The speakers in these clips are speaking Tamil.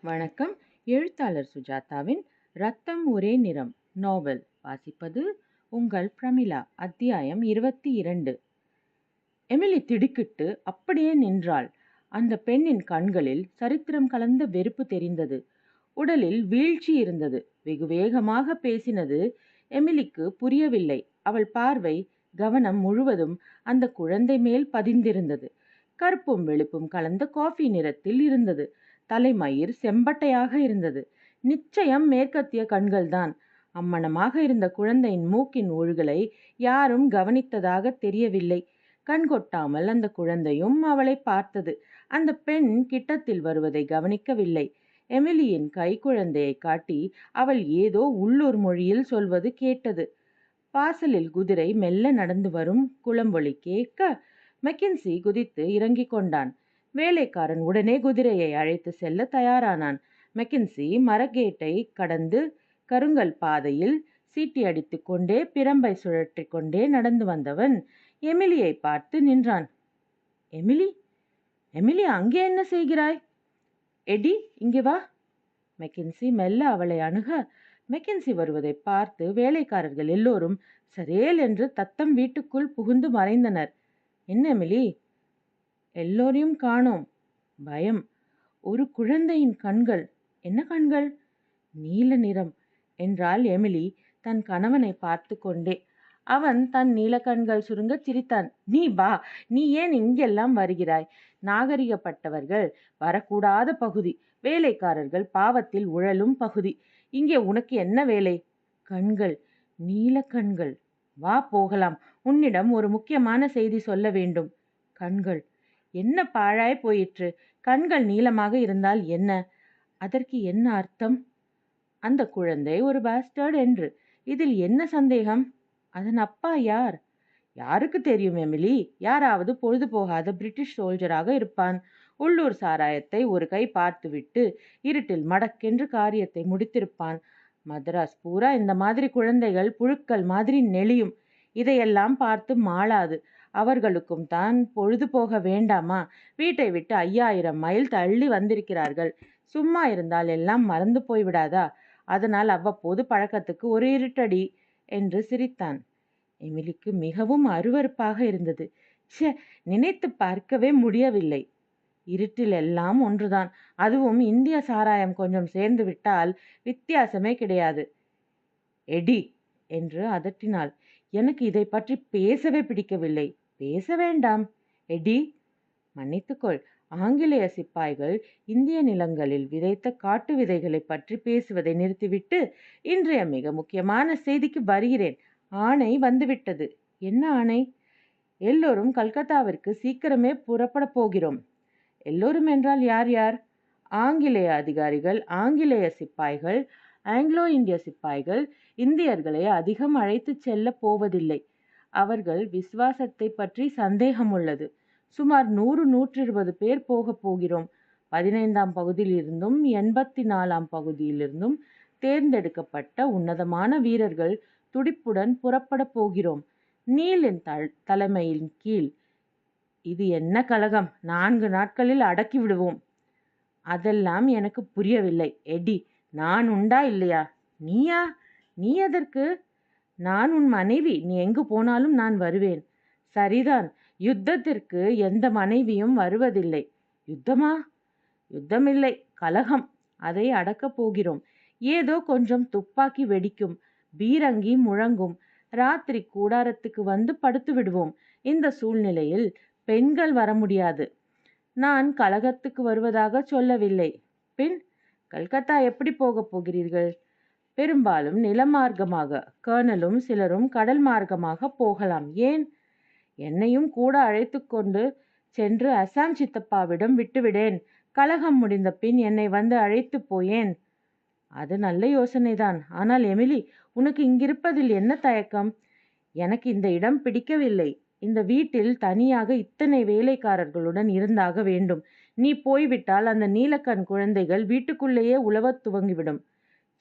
வணக்கம். எழுத்தாளர் சுஜாதாவின் ரத்தம் ஒரே நிறம் நாவல் வாசிப்பது உங்கள் பிரமிளா. அத்தியாயம் 22. எமிலி திடுக்கிட்டு அப்படியே நின்றாள். அந்த பெண்ணின் கண்களில் சரித்திரம் கலந்த வெறுப்பு தெரிந்தது. உடலில் வீழ்ச்சி இருந்தது. வெகு வேகமாக பேசினது எமிலிக்கு புரியவில்லை. அவள் பார்வை, கவனம் முழுவதும் அந்த குழந்தை மேல் பதிந்திருந்தது. கருப்பும் வெளுப்பும் கலந்த காஃபி நிறத்தில் இருந்தது. தலைமயிர் செம்பட்டையாக இருந்தது. நிச்சயம் மேற்கத்திய கண்கள்தான். அம்மணமாக இருந்த குழந்தையின் மூக்கின் ஒழுகலை யாரும் கவனித்ததாக தெரியவில்லை. கண் கொட்டாமல் அந்த குழந்தையும் அவளை பார்த்தது. அந்த பெண் கிட்டத்தில் வருவதை கவனிக்கவில்லை. எமிலியின் கைக்குழந்தையை காட்டி அவள் ஏதோ உள்ளூர் மொழியில் சொல்வது கேட்டது. வாசலில் குதிரை மெல்ல நடந்து வரும் குளம்பொலி கேட்க மெக்கின்சி குதித்து இறங்கிக் கொண்டான். வேலைக்காரன் உடனே குதிரையை அழைத்து செல்ல தயாரானான். மெக்கின்சி மரகேட்டை கடந்து கருங்கல் பாதையில் சீட்டி அடித்து கொண்டே பிரம்பை சுழற்றி கொண்டே நடந்து வந்தவன் எமிலியை பார்த்து நின்றான். எமிலி, எமிலி, அங்கே என்ன செய்கிறாய்? எடி, இங்கே வா. மெக்கின்சி மெல்ல அவளை அணுக, மெக்கின்சி வருவதை பார்த்து வேலைக்காரர்கள் எல்லோரும் சரேல் என்று தத்தம் வீட்டுக்குள் புகுந்து மறைந்தனர். என்ன எமிலி? எல்லோரையும் காணோம். பயம். ஒரு குழந்தையின் கண்கள். என்ன கண்கள்? நீல நிறம் என்றாள் எமிலி தன் கணவனை பார்த்து கொண்டே. அவன் தன் நீல கண்கள் சுருங்க சிரித்தான். நீ வா, நீ ஏன் இங்கெல்லாம் வருகிறாய்? நாகரிகப்பட்டவர்கள் வரக்கூடாத பகுதி, வேலைக்காரர்கள் பாவத்தில் உழலும் பகுதி. இங்கே உனக்கு என்ன வேலை? கண்கள், நீல கண்கள். வா போகலாம். உன்னிடம் ஒரு முக்கியமான செய்தி சொல்ல வேண்டும். கண்கள். என்ன பாழாய் போயிற்று? கண்கள் நீளமாக இருந்தால் என்ன? அதற்கு என்ன அர்த்தம்? அந்த குழந்தை ஒரு பாஸ்டர்ட் என்று. இதில் என்ன சந்தேகம்? அதன் அப்பா யார்? யாருக்கு தெரியும் எமிலி? யாராவது பொழுது போகாத பிரிட்டிஷ் சோல்ஜராக இருப்பான். உள்ளூர் சாராயத்தை ஒரு கை பார்த்துவிட்டு இருட்டில் மடக்கென்று காரியத்தை முடித்திருப்பான். மதராஸ் பூரா இந்த மாதிரி குழந்தைகள் புழுக்கள் மாதிரி நெளியும். இதையெல்லாம் பார்த்து மாளாது. அவர்களுக்கும் தான் பொழுது போக வேண்டாமா? வீட்டை விட்டு 5000 மைல் தள்ளி வந்திருக்கிறார்கள். சும்மா இருந்தால் எல்லாம் மறந்து போய்விடாதா? அதனால் அவ்வப்போது பழக்கத்துக்கு ஒரு இருட்டடி என்று சிரித்தான். எமிலிக்கு மிகவும் அருவருப்பாக இருந்தது. ச்சே, நினைத்து பார்க்கவே முடியவில்லை. இருட்டில் எல்லாம் ஒன்றுதான். அதுவும் இந்திய சாராயம் கொஞ்சம் சேர்ந்து விட்டால் வித்தியாசமே கிடையாது. எடி என்று அதட்டினாள். எனக்கு இதை பற்றி பேசவே பிடிக்கவில்லை. பேச வேண்டாம். எடி, மன்னித்துக்கொள். ஆங்கிலேய சிப்பாய்கள் இந்திய நிலங்களில் விதைத்த காட்டு விதைகளை பற்றி பேசுவதை நிறுத்திவிட்டு இன்றைய மிக முக்கியமான செய்திக்கு வருகிறேன். ஆணை வந்துவிட்டது. என்ன ஆணை? எல்லோரும் கல்கத்தாவிற்கு சீக்கிரமே புறப்பட போகிறோம். எல்லோரும் என்றால் யார் யார்? ஆங்கிலேய அதிகாரிகள், ஆங்கிலேய சிப்பாய்கள், ஆங்கிலோ இந்திய சிப்பாய்கள் இந்தியர்களை அதிகம் அழைத்து செல்ல போவதில்லை. அவர்கள் விசுவாசத்தை பற்றி சந்தேகம் உள்ளது. சுமார் 100-120 பேர் போக போகிறோம். 15ஆம் பகுதியிலிருந்தும் 84ஆம் பகுதியிலிருந்தும் தேர்ந்தெடுக்கப்பட்ட உன்னதமான வீரர்கள் துடிப்புடன் புறப்பட போகிறோம். நீலின் தலைமையின் கீழ். இது என்ன கலகம்? 4 நாட்களில் அடக்கி விடுவோம். அதெல்லாம் எனக்கு புரியவில்லை. எடி, நான் உண்டா இல்லையா? நீயா? நீ எதற்கு? நான் உன் மனைவி. நீ எங்கு போனாலும் நான் வருவேன். சரிதான். யுத்தத்திற்கு எந்த மனைவியும் வருவதில்லை. யுத்தமா? யுத்தமில்லை, கலகம். அதை அடக்கப் போகிறோம். ஏதோ கொஞ்சம் துப்பாக்கி வெடிக்கும், பீரங்கி முழங்கும். ராத்திரி கூடாரத்துக்கு வந்து படுத்து விடுவோம். இந்த சூழ்நிலையில் பெண்கள் வர முடியாது. நான் கலகத்துக்கு வருவதாக சொல்லவில்லை. பின் கல்கத்தா எப்படி போகப் போகிறீர்கள்? பெரும்பாலும் நிலமார்க்கமாக. கர்னலும் சிலரும் கடல் மார்க்கமாக போகலாம். ஏன்? என்னையும் கூட அழைத்து கொண்டு சென்று அசாம் சித்தப்பாவிடம் விட்டுவிடேன். கலகம் முடிந்த பின் என்னை வந்து அழைத்து போயேன். அது நல்ல யோசனைதான். ஆனால் எமிலி, உனக்கு இங்கிருப்பதில் என்ன தயக்கம்? எனக்கு இந்த இடம் பிடிக்கவில்லை. இந்த வீட்டில் தனியாக இத்தனை வேலைக்காரர்களுடன் இருந்தாக வேண்டும். நீ போய்விட்டால் அந்த நீலக்கண் குழந்தைகள் வீட்டுக்குள்ளேயே உலவத் துவங்கிவிடும்.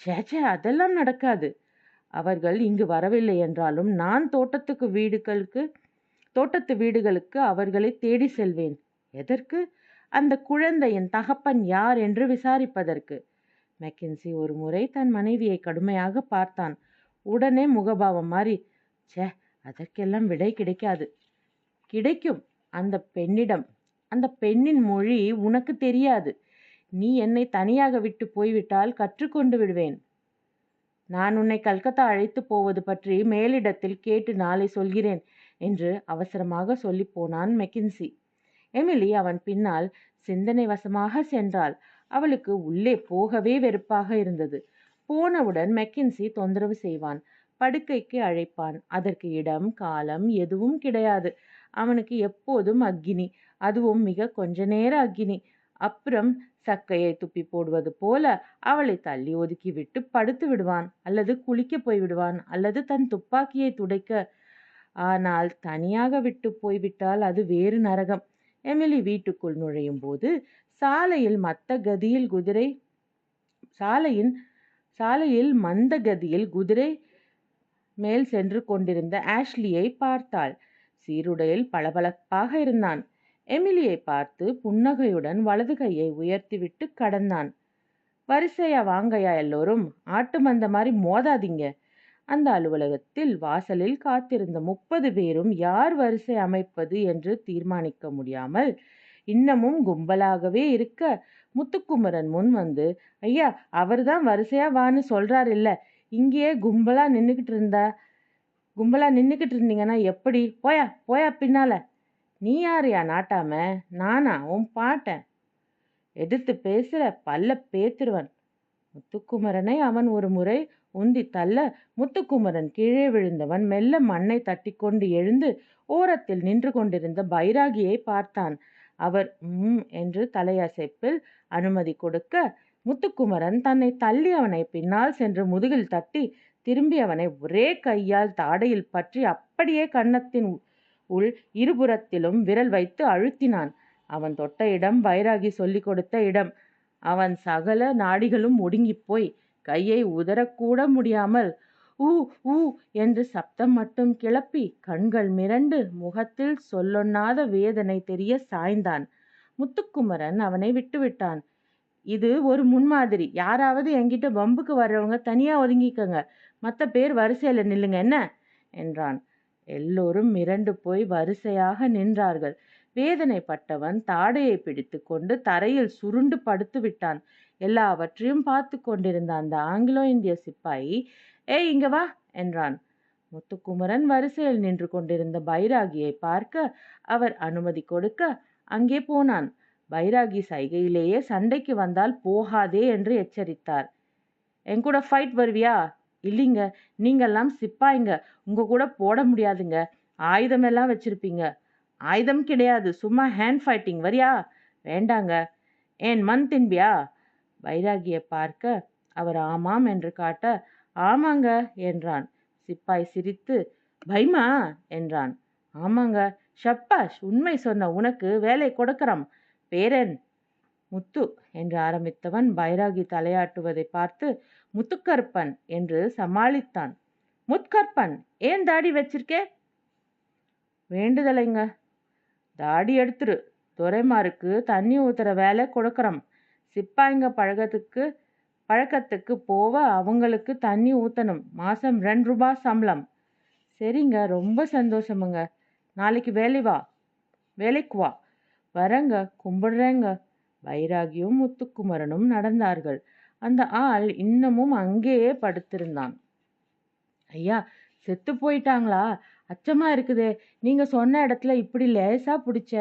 சேச்சே, அதெல்லாம் நடக்காது. அவர்கள் இங்கு வரவில்லை என்றாலும் நான் தோட்டத்து வீடுகளுக்கு அவர்களை தேடி செல்வேன். எதற்கு? அந்த குழந்தையின் தகப்பன் யார் என்று விசாரிப்பதற்கு. மெக்கின்சி ஒரு முறை தன் மனைவியை கடுமையாக பார்த்தான். உடனே முகபாவம் மாறி, ச்சே, அதற்கெல்லாம் விடை கிடைக்காது. கிடைக்கும் அந்த பெண்ணிடம். அந்த பெண்ணின் மொழி உனக்கு தெரியாது. நீ என்னை தனியாக விட்டு போய்விட்டால் கற்றுக்கொண்டு விடுவேன். நான் உன்னை கல்கத்தா அழைத்து போவது பற்றி மேலிடத்தில் கேட்டு நாளை சொல்கிறேன் என்று அவசரமாக சொல்லி போனான் மெக்கின்சி. எமிலி அவன் பின்னால் சிந்தனை வசமாக சென்றாள். அவளுக்கு உள்ளே போகவே வெறுப்பாக இருந்தது. போனவுடன் மெக்கின்சி தொந்தரவு செய்வான். படுக்கைக்கு அழைப்பான். அதற்கு இடம் காலம் எதுவும் கிடையாது. அவனுக்கு எப்போதும் அக்கினி, அதுவும் மிக கொஞ்ச நேர அக்கினி. அப்புறம் சக்கையை துப்பி போடுவது போல அவளை தள்ளி ஒதுக்கி விட்டு படுத்து விடுவான், அல்லது குளிக்க போய் விடுவான், அல்லது தன் துப்பாக்கியை துடைக்க. ஆனால் தனியாக விட்டு போய்விட்டால் அது வேறு நரகம். எமிலி வீட்டுக்குள் நுழையும் போது சாலையில் மந்த கதியில் குதிரை மேல் சென்று கொண்டிருந்த ஆஷ்லியை பார்த்தாள். சீருடையில் பளபளப்பாக இருந்தான். எமிலியை பார்த்து புன்னகையுடன் வலது கையை உயர்த்திவிட்டு கடந்தான். வரிசையா வாங்கயா எல்லோரும், ஆட்டு மந்த மாதிரி மோதாதீங்க. அந்த அலுவலகத்தில் வாசலில் காத்திருந்த 30 பேரும் யார் வரிசை அமைப்பது என்று தீர்மானிக்க முடியாமல் இன்னமும் கும்பலாகவே இருக்க, முத்துக்குமரன் முன் வந்து, ஐயா, அவர்தான் வரிசையா வான்னு சொல்றாரு இல்ல, இங்கேயே கும்பலா நின்னுக்கிட்டு இருந்தீங்கன்னா எப்படி? போயா போயா பின்னால. நீ யாரையா நாட்டாம? நானா உன் பாட்டேன்? எதிர்த்து பேசுற, பல்ல பேத்துருவன். முத்துக்குமரனை அவன் ஒரு முறை உந்தி தள்ள முத்துக்குமரன் கீழே விழுந்தவன் மெல்ல மண்ணை தட்டி கொண்டு எழுந்து ஓரத்தில் நின்று கொண்டிருந்த பைராகியை பார்த்தான். அவர் என்று தலையசைப்பில் அனுமதி கொடுக்க, முத்துக்குமரன் தன்னை தள்ளி அவனை பின்னால் சென்று முதுகில் தட்டி திரும்பி அவனை ஒரே கையால் தாடையில் பற்றி அப்படியே கன்னத்தின் உள் இருபுறத்திலும் விரல் வைத்து அழுத்தினான். அவன் தொட்ட இடம் பைராகி சொல்லிக் கொடுத்த இடம். அவன் சகல நாடிகளும் ஒடுங்கிப்போய் கையை உதறக்கூட முடியாமல் ஊ ஊ என்று சப்தம் மட்டும் கிளப்பி கண்கள் மிரண்டு முகத்தில் சொல்லொண்ணாத வேதனை தெரிய சாய்ந்தான். முத்துக்குமரன் அவனை விட்டுவிட்டான். இது ஒரு முன்மாதிரி. யாராவது என்கிட்ட வம்புக்கு வர்றவங்க தனியா ஒதுங்கிக்கங்க, மற்ற பேர் வரிசையில நில்லுங்க என்ன என்றான். எல்லோரும் மிரண்டு போய் வரிசையாக நின்றார்கள். வேதனைப்பட்டவன் தாடையை பிடித்து கொண்டு தரையில் சுருண்டு படுத்து விட்டான். எல்லாவற்றையும் பார்த்து கொண்டிருந்த அந்த ஆங்கிலோ இந்திய சிப்பாயி, ஏய் இங்க வா என்றான். முத்துக்குமரன் வரிசையில் நின்று கொண்டிருந்த பைராகியை பார்க்க அவர் அனுமதி கொடுக்க அங்கே போனான். பைராகி சைகையிலேயே சண்டைக்கு வந்தால் போகாதே என்று எச்சரித்தார். என் கூட ஃபைட் வருவியா? இல்லைங்க, நீங்கெல்லாம் சிப்பாய்ங்க, உங்க கூட போட முடியாதுங்க, ஆயுதம் எல்லாம் வச்சிருப்பீங்க. ஆயுதம் கிடையாது, சும்மா ஹேண்ட் ஃபைட்டிங், வரியா? வேண்டாங்க. ஏன் மண் தின்பியா? பைராகியை பார்க்க அவர் ஆமாம் என்று காட்ட, ஆமாங்க என்றான். சிப்பாய் சிரித்து, பைமா என்றான். ஆமாங்க, ஷப்பாஷ், உண்மை சொன்ன உனக்கு வேலை கொடுக்கறாம். பேரன் முத்து என்று ஆரம்பித்தவன் பைராகி தலையாட்டுவதை பார்த்து முத்துக்கருப்பன் என்று சமாளித்தான். முத்கற்பன், ஏன் தாடி வச்சிருக்கே? வேண்டுதலைங்க. தாடி எடுத்துரு, துரைமாருக்கு தண்ணி ஊத்துற வேலை கொடுக்கறோம். சிப்பாய்ங்க பழக்கத்துக்கு போவ அவங்களுக்கு தண்ணி ஊத்தணும். மாசம் 2 ரூபாய் சம்பளம். சரிங்க, ரொம்ப சந்தோஷமுங்க. நாளைக்கு வேலைக்கு வா. வரங்க, கும்பிடுறேங்க. பைராகியும் முத்துக்குமரனும் நடந்தார்கள். அந்த ஆள் இன்னமும் அங்கேயே படுத்திருந்தான். ஐயா, செத்து போயிட்டாங்களா? அச்சமா இருக்குதே. நீங்க சொன்ன இடத்துல இப்படி லேசா பிடிச்ச.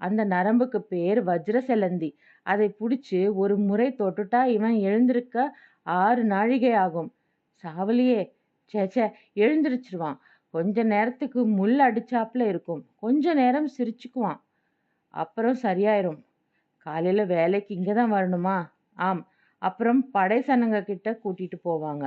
அந்த நரம்புக்கு பேர் வஜ்ர செலந்தி. அதை பிடிச்சு ஒரு முறை தொட்டுட்டா இவன் எழுந்திருக்க 6 நாழிகை ஆகும். சாவலியே, சேச்சே, எழுந்திருச்சிருவான். கொஞ்ச நேரத்துக்கு முள் அடிச்சாப்புல இருக்கும். கொஞ்ச நேரம் சிரிச்சுக்குவான், அப்புறம் சரியாயிரும். காலையில வேலைக்கு இங்கதான் வரணுமா? ஆம். அப்புறம் படை சனங்க கிட்ட கூட்டிட்டு போவாங்க.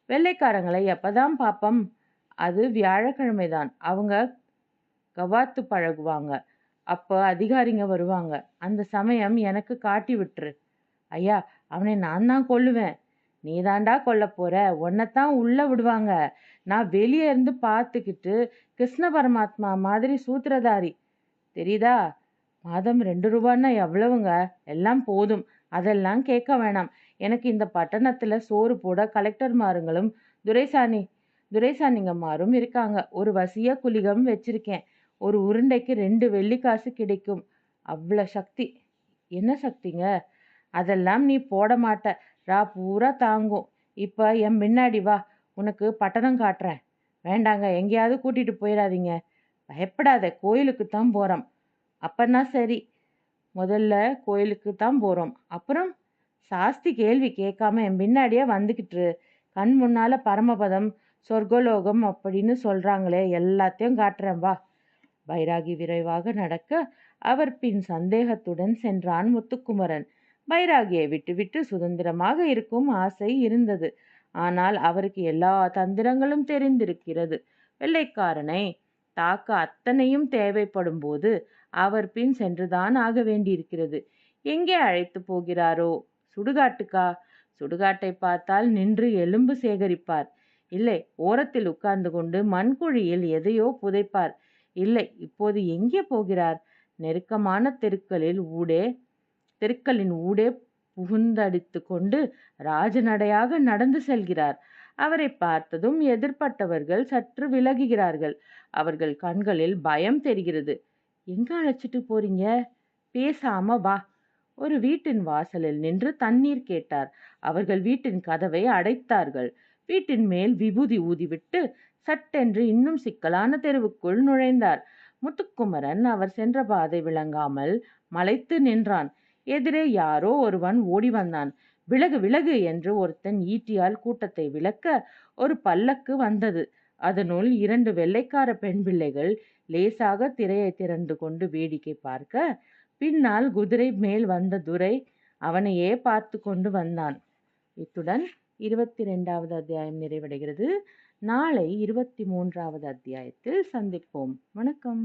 வெள்ளைக்காரங்களை எப்பதான் பாப்பம்? அது வியாழக்கிழமைதான். அவங்க கவாத்து பழகுவாங்க. அப்போ அதிகாரிங்க வருவாங்க. அந்த சமயம் எனக்கு காட்டி விட்டுரு. ஐயா, அவனை நான் தான் கொல்லுவேன். நீ தாண்டா கொல்ல போற. உன்னைத்தான் உள்ள விடுவாங்க. நான் வெளியே இருந்து பார்த்துக்கிட்டு கிருஷ்ண பரமாத்மா மாதிரி சூத்திரதாரி, தெரியுதா? மாதம் 2 ரூபான்னா எவ்வளவுங்க? எல்லாம் போதும். அதெல்லாம் கேட்க வேணாம். எனக்கு இந்த பட்டணத்துல சோறு போட கலெக்டர்மாருங்களும் துரைசானிங்கமாரும் இருக்காங்க. ஒரு வசிய குளிகம் வச்சிருக்கேன். ஒரு உருண்டைக்கு 2 வெள்ளிக்காசு கிடைக்கும். அவ்வளோ சக்தி. என்ன சக்திங்க? அதெல்லாம் நீ போட மாட்ட. பூரா தாங்கும். இப்ப என் பின்னாடி வா. உனக்கு பட்டணம் காட்டுறேன். வேண்டாங்க, எங்கேயாவது கூட்டிட்டு போயிடாதீங்க. பயப்படாத, கோயிலுக்கு தான் போறோம். அப்பன்னா சரி. முதல்ல கோயிலுக்கு தான் போறோம். அப்புறம் சாஸ்தி கேள்வி கேட்காம என் பின்னாடியே வந்துக்கிட்டு கண் முன்னால பரமபதம், சொர்க்கலோகம் அப்படின்னு சொல்றாங்களே, எல்லாத்தையும் காட்டுறேன் வா. பைராகி விரைவாக நடக்க அவர் பின் சந்தேகத்துடன் சென்றான் முத்துக்குமரன். பைராகியை விட்டுவிட்டு சுதந்திரமாக இருக்கும் ஆசை இருந்தது. ஆனால் அவருக்கு எல்லா தந்திரங்களும் தெரிந்திருக்கிறது. வெள்ளைக்காரனை தாக்க அத்தனையும் தேவைப்படும் போது அவர் பின் சென்றுதான் ஆக வேண்டியிருக்கிறது. எங்கே அழைத்து போகிறாரோ? சுடுகாட்டுக்கா? சுடுகாட்டை பார்த்தால் நின்று எலும்பு சேகரிப்பார். இல்லை, ஓரத்தில் உட்கார்ந்து கொண்டு மண்குழியில் எதையோ புதைப்பார். இல்லை, இப்போது எங்கே போகிறார்? நெருக்கமான தெருக்களின் ஊடே புகுந்தடித்து கொண்டு ராஜநடையாக நடந்து செல்கிறார். அவரை பார்த்ததும் எதிர்ப்பட்டவர்கள் சற்று விலகுகிறார்கள். அவர்கள் கண்களில் பயம் தெரிகிறது. எங்க அழைச்சிட்டு போறீங்க? பேசாம வா. ஒரு வீட்டின் வாசலில் நின்று தண்ணீர் கேட்டார். அவர்கள் வீட்டின் கதவை அடைத்தார்கள். வீட்டின் மேல் விபூதி ஊதிவிட்டு சட்டென்று இன்னும் சிக்கலான தெருவுக்குள் நுழைந்தார். முத்துக்குமரன் அவர் சென்ற பாதை விளங்காமல் மலைத்து நின்றான். எதிரே யாரோ ஒருவன் ஓடி வந்தான். விலகு விலகு என்று ஒருத்தன் ஈட்டியால் கூட்டத்தை விலக்க ஒரு பல்லக்கு வந்தது. அதனுள் 2 வெள்ளைக்கார பெண் பிள்ளைகள் லேசாக திரையை திறந்து கொண்டு வேடிக்கை பார்க்க, பின்னால் குதிரை மேல் வந்த துரை அவனையே பார்த்து கொண்டு வந்தான். இத்துடன் 22வது அத்தியாயம் நிறைவடைகிறது. நாளை 23வது அத்தியாயத்தில் சந்திப்போம். வணக்கம்.